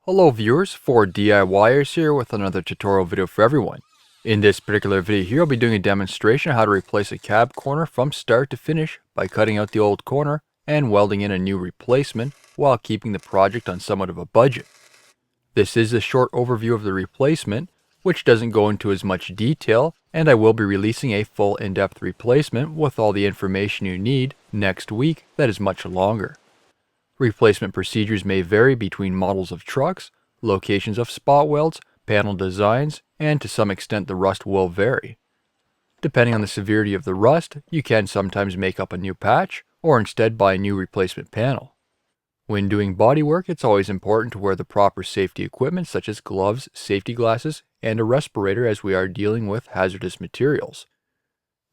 Hello viewers, 4DIYers here with another tutorial video for everyone. In this particular video here, I'll be doing a demonstration of how to replace a cab corner from start to finish by cutting out the old corner and welding in a new replacement while keeping the project on somewhat of a budget. This is a short overview of the replacement, which doesn't go into as much detail, and I will be releasing a full in-depth replacement with all the information you need next week that is much longer. Replacement procedures may vary between models of trucks, locations of spot welds, panel designs, and to some extent the rust will vary. Depending on the severity of the rust, you can sometimes make up a new patch, or instead buy a new replacement panel. When doing bodywork, it's always important to wear the proper safety equipment such as gloves, safety glasses, and a respirator as we are dealing with hazardous materials.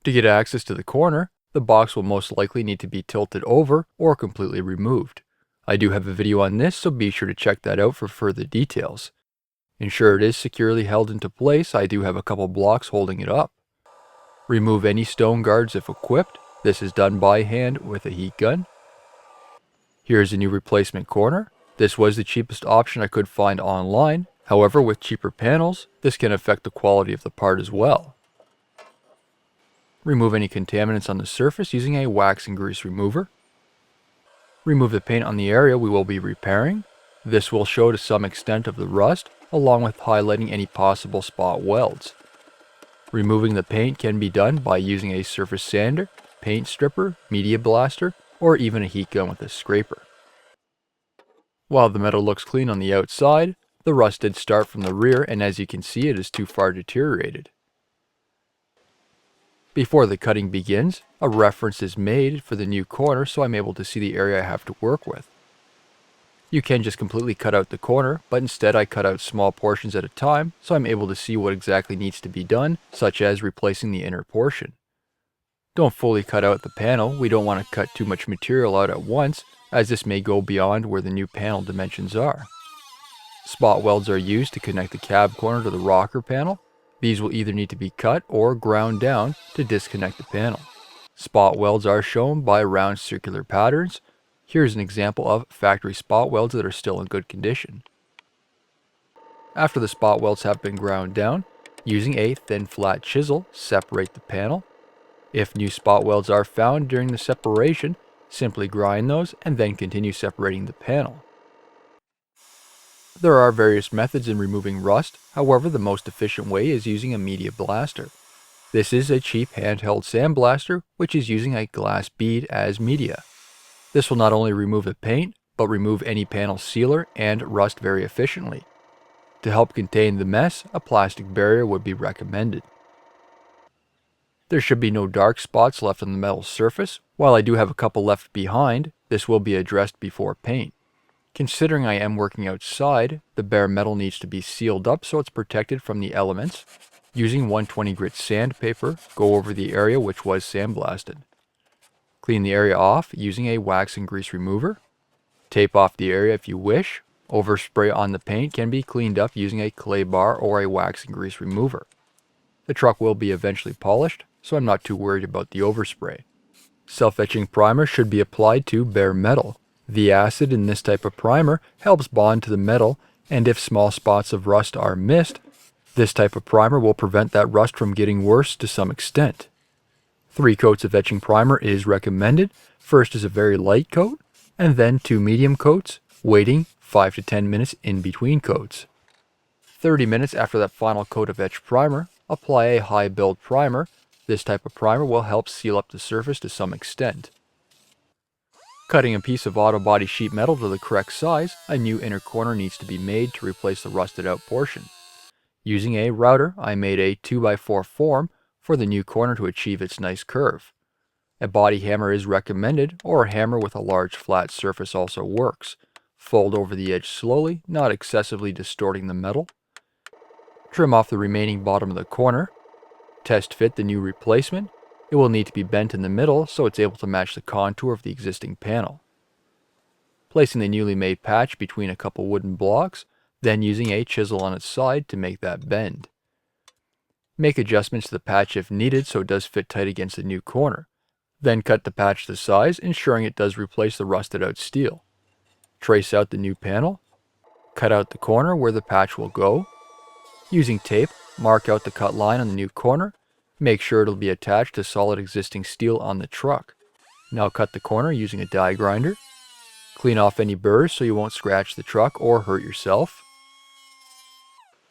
To get access to the corner, the box will most likely need to be tilted over or completely removed. I do have a video on this, so be sure to check that out for further details. Ensure it is securely held into place. I do have a couple blocks holding it up. Remove any stone guards if equipped. This is done by hand with a heat gun. Here's a new replacement corner. This was the cheapest option I could find online. However, with cheaper panels, this can affect the quality of the part as well. Remove any contaminants on the surface using a wax and grease remover. Remove the paint on the area we will be repairing. This will show to some extent of the rust, along with highlighting any possible spot welds. Removing the paint can be done by using a surface sander, paint stripper, media blaster, or even a heat gun with a scraper. While the metal looks clean on the outside, the rust did start from the rear, and as you can see, it is too far deteriorated. Before the cutting begins, a reference is made for the new corner so I'm able to see the area I have to work with. You can just completely cut out the corner, but instead I cut out small portions at a time so I'm able to see what exactly needs to be done, such as replacing the inner portion. Don't fully cut out the panel. We don't want to cut too much material out at once, as this may go beyond where the new panel dimensions are. Spot welds are used to connect the cab corner to the rocker panel. These will either need to be cut or ground down to disconnect the panel. Spot welds are shown by round circular patterns. Here's an example of factory spot welds that are still in good condition. After the spot welds have been ground down, using a thin flat chisel, separate the panel. If new spot welds are found during the separation, simply grind those and then continue separating the panel. There are various methods in removing rust, however the most efficient way is using a media blaster. This is a cheap handheld sandblaster which is using a glass bead as media. This will not only remove the paint, but remove any panel sealer and rust very efficiently. To help contain the mess, a plastic barrier would be recommended. There should be no dark spots left on the metal surface. While I do have a couple left behind, this will be addressed before paint. Considering I am working outside, the bare metal needs to be sealed up so it's protected from the elements. Using 120 grit sandpaper, go over the area which was sandblasted. Clean the area off using a wax and grease remover. Tape off the area if you wish. Overspray on the paint can be cleaned up using a clay bar or a wax and grease remover. The truck will be eventually polished, so I'm not too worried about the overspray. Self-etching primer should be applied to bare metal. The acid in this type of primer helps bond to the metal, and if small spots of rust are missed, this type of primer will prevent that rust from getting worse to some extent. 3 coats of etching primer is recommended. First is a very light coat, and then 2 medium coats, waiting 5 to 10 minutes in between coats. 30 minutes after that final coat of etched primer, apply a high build primer. This type of primer will help seal up the surface to some extent. Cutting a piece of auto body sheet metal to the correct size, a new inner corner needs to be made to replace the rusted out portion. Using a router, I made a 2x4 form for the new corner to achieve its nice curve. A body hammer is recommended, or a hammer with a large flat surface also works. Fold over the edge slowly, not excessively distorting the metal. Trim off the remaining bottom of the corner. Test fit the new replacement. It will need to be bent in the middle so it's able to match the contour of the existing panel. Placing the newly made patch between a couple wooden blocks, then using a chisel on its side to make that bend. Make adjustments to the patch if needed so it does fit tight against the new corner. Then cut the patch to size, ensuring it does replace the rusted out steel. Trace out the new panel. Cut out the corner where the patch will go. Using tape, mark out the cut line on the new corner. Make sure it'll be attached to solid existing steel on the truck. Now cut the corner using a die grinder. Clean off any burrs so you won't scratch the truck or hurt yourself.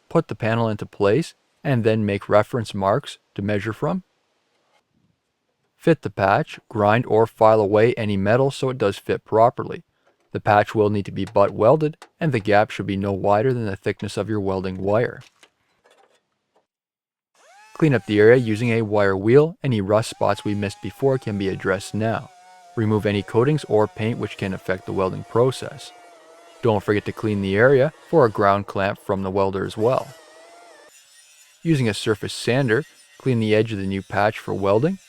Put the panel into place and then make reference marks to measure from. Fit the patch, grind or file away any metal so it does fit properly. The patch will need to be butt welded and the gap should be no wider than the thickness of your welding wire. Clean up the area using a wire wheel. Any rust spots we missed before can be addressed now. Remove any coatings or paint which can affect the welding process. Don't forget to clean the area for a ground clamp from the welder as well. Using a surface sander, clean the edge of the new patch for welding.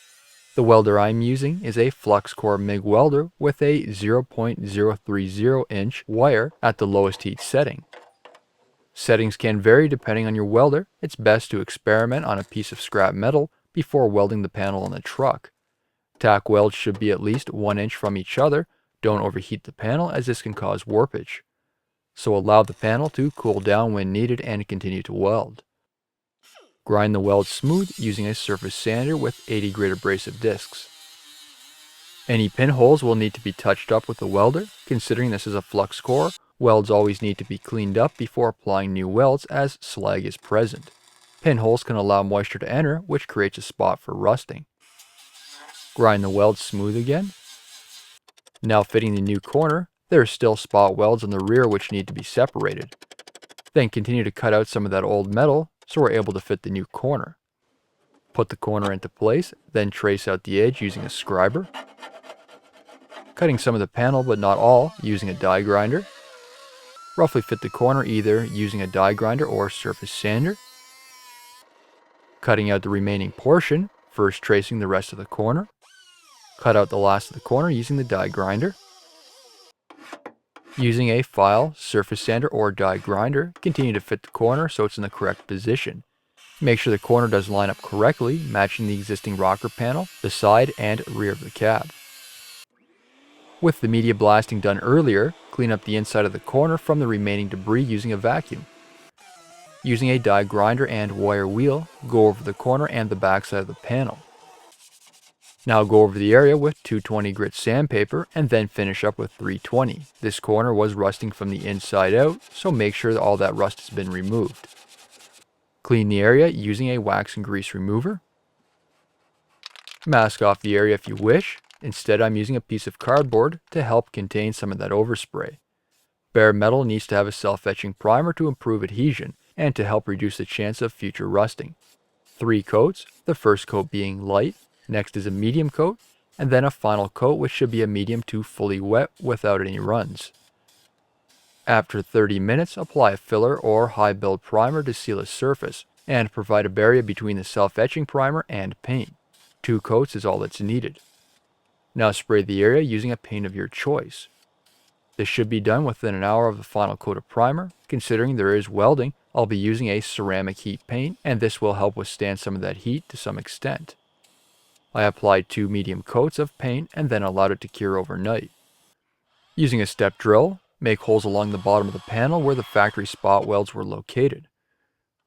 The welder I'm using is a flux core MIG welder with a 0.030 inch wire at the lowest heat setting. Settings can vary depending on your welder. It's best to experiment on a piece of scrap metal before welding the panel on the truck. Tack welds should be at least 1 inch from each other. Don't overheat the panel as this can cause warpage. So allow the panel to cool down when needed and continue to weld. Grind the weld smooth using a surface sander with 80 grit abrasive discs. Any pinholes will need to be touched up with the welder. Considering this is a flux core, welds always need to be cleaned up before applying new welds as slag is present. Pinholes can allow moisture to enter, which creates a spot for rusting. Grind the weld smooth again. Now fitting the new corner, there are still spot welds on the rear which need to be separated. Then continue to cut out some of that old metal so we're able to fit the new corner. Put the corner into place, then trace out the edge using a scriber. Cutting some of the panel but not all using a die grinder. Roughly fit the corner either using a die grinder or surface sander. Cutting out the remaining portion, first tracing the rest of the corner. Cut out the last of the corner using the die grinder. Using a file, surface sander or die grinder, continue to fit the corner so it's in the correct position. Make sure the corner does line up correctly, matching the existing rocker panel, the side and rear of the cab. With the media blasting done earlier, clean up the inside of the corner from the remaining debris using a vacuum. Using a die grinder and wire wheel, go over the corner and the backside of the panel. Now go over the area with 220 grit sandpaper and then finish up with 320. This corner was rusting from the inside out, so make sure that all that rust has been removed. Clean the area using a wax and grease remover. Mask off the area if you wish. Instead, I'm using a piece of cardboard to help contain some of that overspray. Bare metal needs to have a self-etching primer to improve adhesion and to help reduce the chance of future rusting. 3 coats, the first coat being light. Next is a medium coat, and then a final coat which should be a medium to fully wet without any runs. After 30 minutes, apply a filler or high build primer to seal a surface, and provide a barrier between the self-etching primer and paint. 2 coats is all that's needed. Now spray the area using a paint of your choice. This should be done within an hour of the final coat of primer. Considering there is welding, I'll be using a ceramic heat paint, and this will help withstand some of that heat to some extent. I applied 2 medium coats of paint and then allowed it to cure overnight. Using a step drill, make holes along the bottom of the panel where the factory spot welds were located.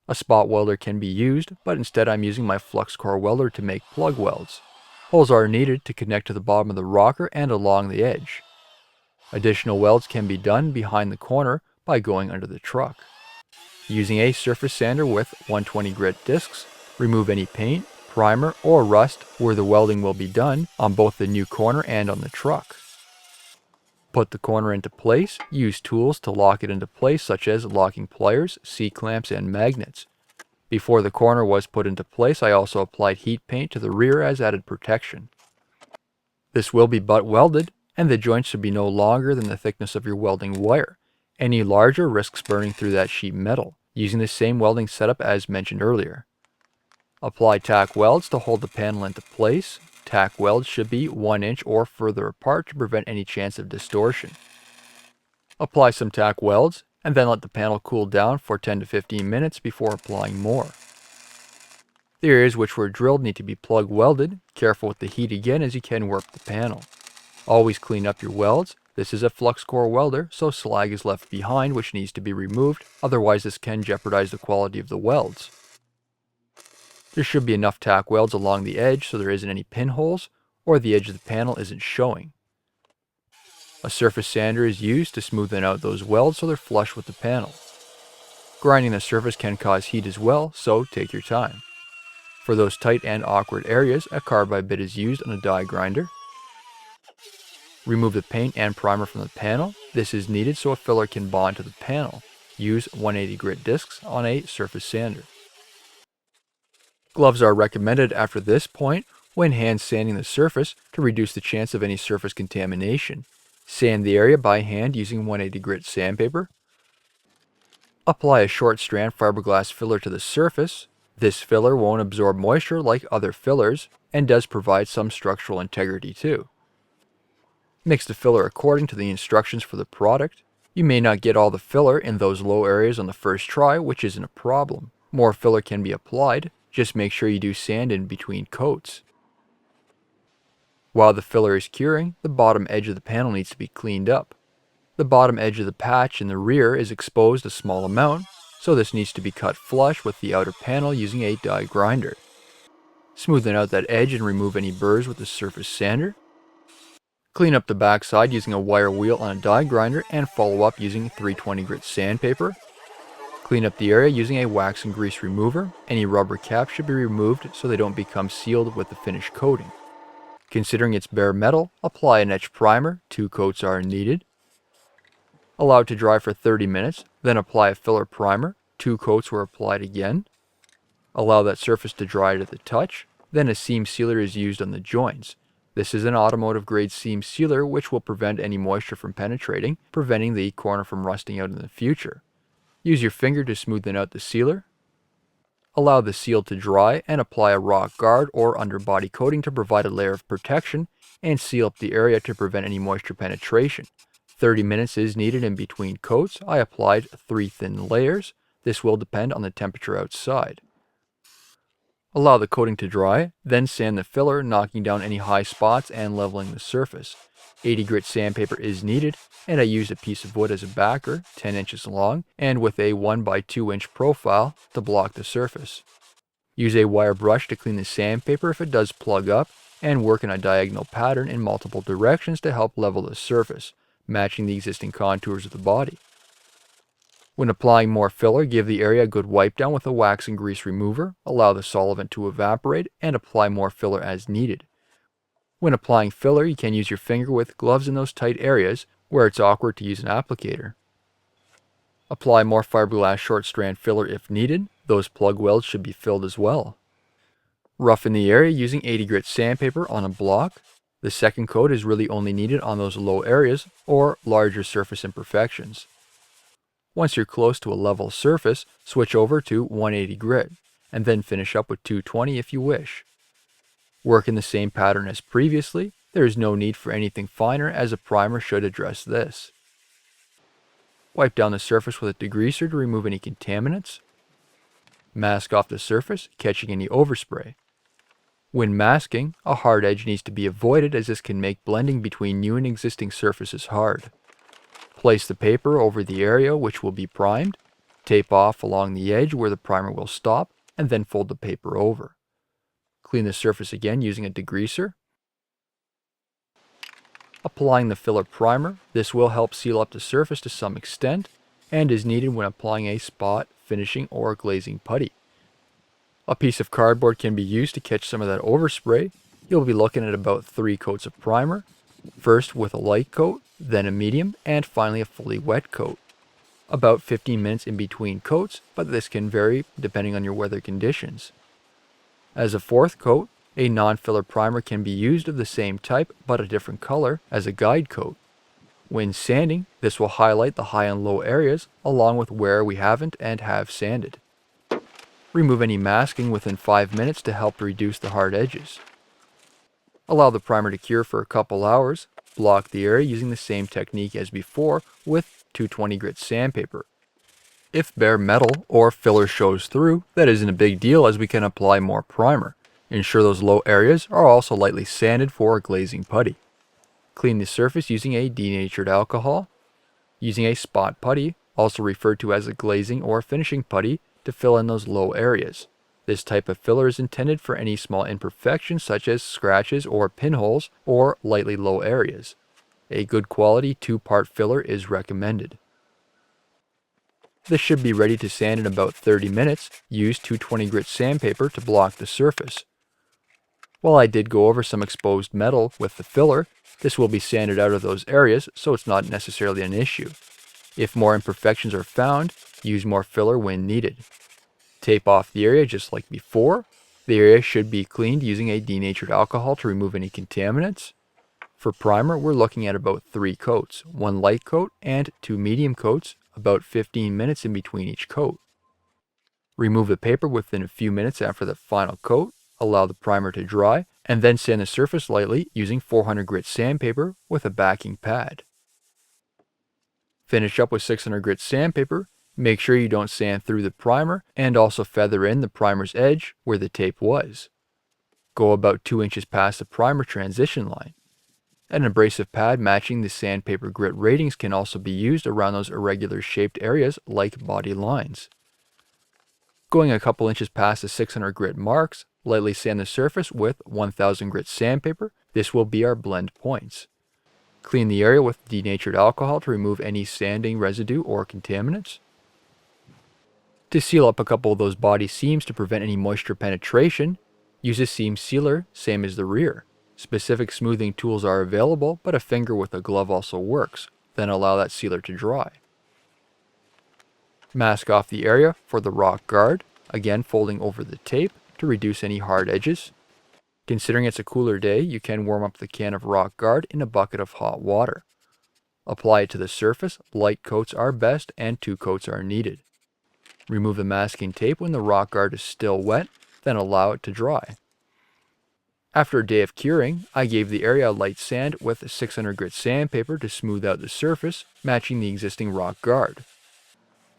A spot welder can be used, but instead I'm using my flux core welder to make plug welds. Holes are needed to connect to the bottom of the rocker and along the edge. Additional welds can be done behind the corner by going under the truck. Using a surface sander with 120 grit discs, remove any paint, primer, or rust where the welding will be done on both the new corner and on the truck. Put the corner into place. Use tools to lock it into place such as locking pliers, C-clamps, and magnets. Before the corner was put into place, I also applied heat paint to the rear as added protection. This will be butt welded, and the joints should be no longer than the thickness of your welding wire. Any larger risks burning through that sheet metal, using the same welding setup as mentioned earlier. Apply tack welds to hold the panel into place. Tack welds should be 1 inch or further apart to prevent any chance of distortion. Apply some tack welds and then let the panel cool down for 10 to 15 minutes before applying more. The areas which were drilled need to be plug welded. Careful with the heat again as you can warp the panel. Always clean up your welds This is a flux core welder, so slag is left behind which needs to be removed, otherwise this can jeopardize the quality of the welds. There should be enough tack welds along the edge so there isn't any pinholes, or the edge of the panel isn't showing. A surface sander is used to smoothen out those welds so they're flush with the panel. Grinding the surface can cause heat as well, so take your time. For those tight and awkward areas, a carbide bit is used on a die grinder. Remove the paint and primer from the panel. This is needed so a filler can bond to the panel. Use 180 grit discs on a surface sander. Gloves are recommended after this point when hand sanding the surface to reduce the chance of any surface contamination. Sand the area by hand using 180 grit sandpaper. Apply a short strand fiberglass filler to the surface. This filler won't absorb moisture like other fillers and does provide some structural integrity too. Mix the filler according to the instructions for the product. You may not get all the filler in those low areas on the first try, which isn't a problem. More filler can be applied, just make sure you do sand in between coats. While the filler is curing, the bottom edge of the panel needs to be cleaned up. The bottom edge of the patch in the rear is exposed a small amount, so this needs to be cut flush with the outer panel using a die grinder. Smoothen out that edge and remove any burrs with the surface sander. Clean up the backside using a wire wheel on a die grinder and follow up using 320 grit sandpaper. Clean up the area using a wax and grease remover. Any rubber caps should be removed so they don't become sealed with the finished coating. Considering it's bare metal, apply an etch primer. 2 coats are needed. Allow it to dry for 30 minutes, then apply a filler primer. 2 coats were applied again. Allow that surface to dry to the touch. Then a seam sealer is used on the joints. This is an automotive grade seam sealer which will prevent any moisture from penetrating, preventing the corner from rusting out in the future. Use your finger to smoothen out the sealer. Allow the seal to dry and apply a rock guard or underbody coating to provide a layer of protection and seal up the area to prevent any moisture penetration. 30 minutes is needed in between coats. I applied 3 thin layers. This will depend on the temperature outside. Allow the coating to dry, then sand the filler, knocking down any high spots and leveling the surface. 80 grit sandpaper is needed, and I used a piece of wood as a backer, 10 inches long, and with a 1 by 2 inch profile to block the surface. Use a wire brush to clean the sandpaper if it does plug up, and work in a diagonal pattern in multiple directions to help level the surface, matching the existing contours of the body. When applying more filler, give the area a good wipe down with a wax and grease remover, allow the solvent to evaporate, and apply more filler as needed. When applying filler, you can use your finger with gloves in those tight areas where it's awkward to use an applicator. Apply more fiberglass short strand filler if needed. Those plug welds should be filled as well. Roughen the area using 80 grit sandpaper on a block. The second coat is really only needed on those low areas or larger surface imperfections. Once you're close to a level surface, switch over to 180 grit, and then finish up with 220 if you wish. Work in the same pattern as previously. There is no need for anything finer as a primer should address this. Wipe down the surface with a degreaser to remove any contaminants. Mask off the surface, catching any overspray. When masking, a hard edge needs to be avoided as this can make blending between new and existing surfaces hard. Place the paper over the area which will be primed, tape off along the edge where the primer will stop, and then fold the paper over. Clean the surface again using a degreaser. Applying the filler primer, this will help seal up the surface to some extent, and is needed when applying a spot, finishing, or glazing putty. A piece of cardboard can be used to catch some of that overspray. You'll be looking at about 3 coats of primer, first with a light coat, then a medium, and finally a fully wet coat. About 15 minutes in between coats, but this can vary depending on your weather conditions. As a 4th coat, a non-filler primer can be used of the same type but a different color as a guide coat. When sanding, this will highlight the high and low areas along with where we haven't and have sanded. Remove any masking within 5 minutes to help reduce the hard edges. Allow the primer to cure for a couple hours. Block the area using the same technique as before with 220 grit sandpaper. If bare metal or filler shows through, that isn't a big deal as we can apply more primer. Ensure those low areas are also lightly sanded for glazing putty. Clean the surface using a denatured alcohol. Using a spot putty, also referred to as a glazing or finishing putty, to fill in those low areas. This type of filler is intended for any small imperfections such as scratches or pinholes or lightly low areas. A good quality 2-part filler is recommended. This should be ready to sand in about 30 minutes. Use 220 grit sandpaper to block the surface. While I did go over some exposed metal with the filler, this will be sanded out of those areas, so it's not necessarily an issue. If more imperfections are found, use more filler when needed. Tape off the area just like before. The area should be cleaned using a denatured alcohol to remove any contaminants. For primer, we're looking at about 3 coats, 1 light coat and 2 medium coats, about 15 minutes in between each coat. Remove the paper within a few minutes after the final coat, allow the primer to dry, and then sand the surface lightly using 400 grit sandpaper with a backing pad. Finish up with 600 grit sandpaper. Make sure you don't sand through the primer and also feather in the primer's edge where the tape was. Go about 2 inches past the primer transition line. An abrasive pad matching the sandpaper grit ratings can also be used around those irregular shaped areas like body lines. Going a couple inches past the 600 grit marks, lightly sand the surface with 1000 grit sandpaper. This will be our blend points. Clean the area with denatured alcohol to remove any sanding residue or contaminants. To seal up a couple of those body seams to prevent any moisture penetration, use a seam sealer, same as the rear. Specific smoothing tools are available, but a finger with a glove also works. Then allow that sealer to dry. Mask off the area for the rock guard, again folding over the tape to reduce any hard edges. Considering it's a cooler day, you can warm up the can of rock guard in a bucket of hot water. Apply it to the surface. Light coats are best and 2 coats are needed. Remove the masking tape when the rock guard is still wet, then allow it to dry. After a day of curing, I gave the area a light sand with 600 grit sandpaper to smooth out the surface, matching the existing rock guard.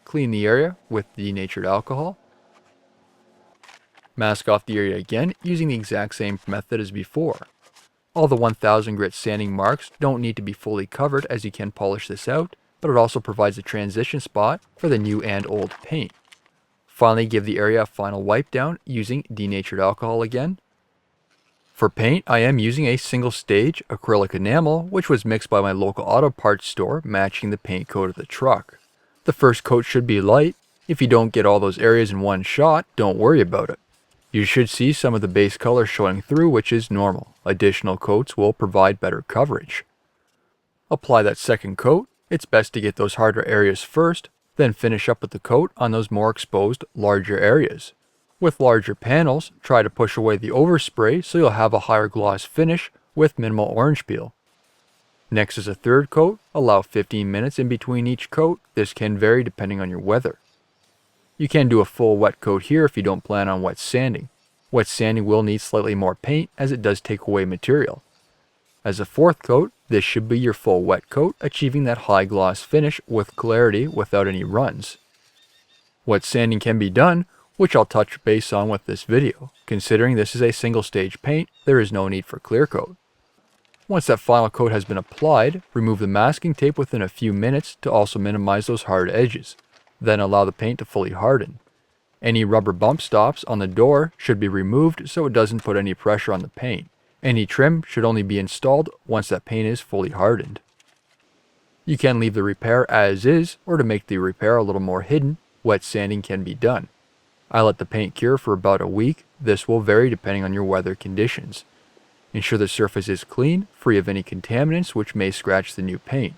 Clean the area with denatured alcohol. Mask off the area again using the exact same method as before. All the 1000 grit sanding marks don't need to be fully covered as you can polish this out, but it also provides a transition spot for the new and old paint. Finally, give the area a final wipe down using denatured alcohol again. For paint, I am using a single stage acrylic enamel, which was mixed by my local auto parts store, matching the paint coat of the truck. The first coat should be light. If you don't get all those areas in one shot, don't worry about it. You should see some of the base color showing through, which is normal. Additional coats will provide better coverage. Apply that second coat. It's best to get those harder areas first, then finish up with the coat on those more exposed, larger areas. With larger panels, try to push away the overspray so you'll have a higher gloss finish with minimal orange peel. Next is a third coat. Allow 15 minutes in between each coat. This can vary depending on your weather. You can do a full wet coat here if you don't plan on wet sanding. Wet sanding will need slightly more paint as it does take away material. As a fourth coat, this should be your full wet coat, achieving that high gloss finish with clarity without any runs. Wet sanding can be done, which I'll touch base on with this video. Considering this is a single stage paint, there is no need for clear coat. Once that final coat has been applied, remove the masking tape within a few minutes to also minimize those hard edges. Then allow the paint to fully harden. Any rubber bump stops on the door should be removed so it doesn't put any pressure on the paint. Any trim should only be installed once that paint is fully hardened. You can leave the repair as is, or to make the repair a little more hidden, wet sanding can be done. I let the paint cure for about a week. This will vary depending on your weather conditions. Ensure the surface is clean, free of any contaminants which may scratch the new paint.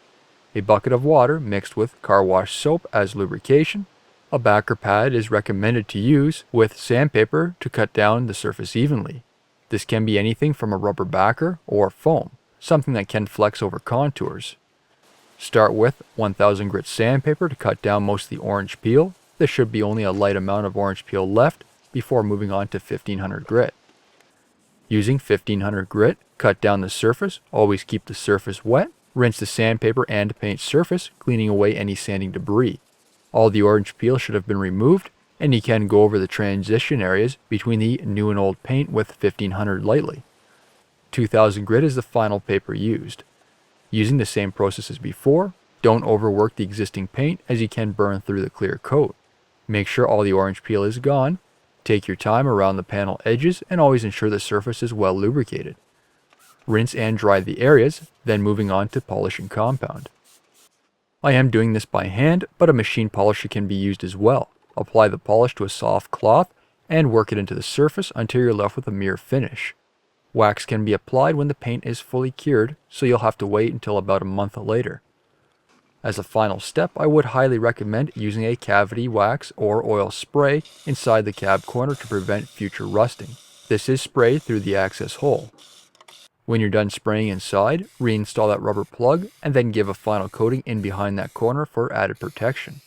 A bucket of water mixed with car wash soap as lubrication. A backer pad is recommended to use with sandpaper to cut down the surface evenly. This can be anything from a rubber backer or foam, something that can flex over contours. Start with 1000 grit sandpaper to cut down most of the orange peel. There should be only a light amount of orange peel left before moving on to 1500 grit. Using 1500 grit, cut down the surface. Always keep the surface wet. Rinse the sandpaper and paint surface, cleaning away any sanding debris. All the orange peel should have been removed, and you can go over the transition areas between the new and old paint with 1500 lightly. 2000 grit is the final paper used. Using the same process as before, don't overwork the existing paint as you can burn through the clear coat. Make sure all the orange peel is gone. Take your time around the panel edges and always ensure the surface is well lubricated. Rinse and dry the areas, then moving on to polishing compound. I am doing this by hand, but a machine polisher can be used as well. Apply the polish to a soft cloth and work it into the surface until you're left with a mere finish. Wax can be applied when the paint is fully cured, so you'll have to wait until about a month later. As a final step, I would highly recommend using a cavity wax or oil spray inside the cab corner to prevent future rusting. This is sprayed through the access hole. When you're done spraying inside, reinstall that rubber plug and then give a final coating in behind that corner for added protection.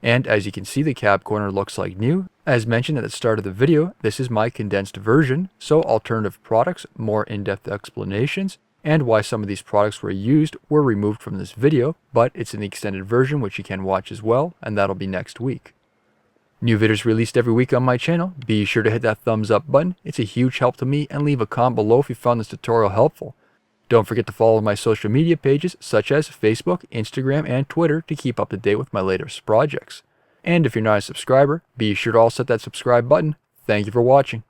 And as you can see, the cab corner looks like new. As mentioned at the start of the video, this is my condensed version, so alternative products, more in-depth explanations, and why some of these products were used were removed from this video, but it's in the extended version which you can watch as well, and that'll be next week. New videos released every week on my channel. Be sure to hit that thumbs up button, it's a huge help to me, and leave a comment below if you found this tutorial helpful. Don't forget to follow my social media pages such as Facebook, Instagram, and Twitter to keep up to date with my latest projects. And if you're not a subscriber, be sure to also hit that subscribe button. Thank you for watching.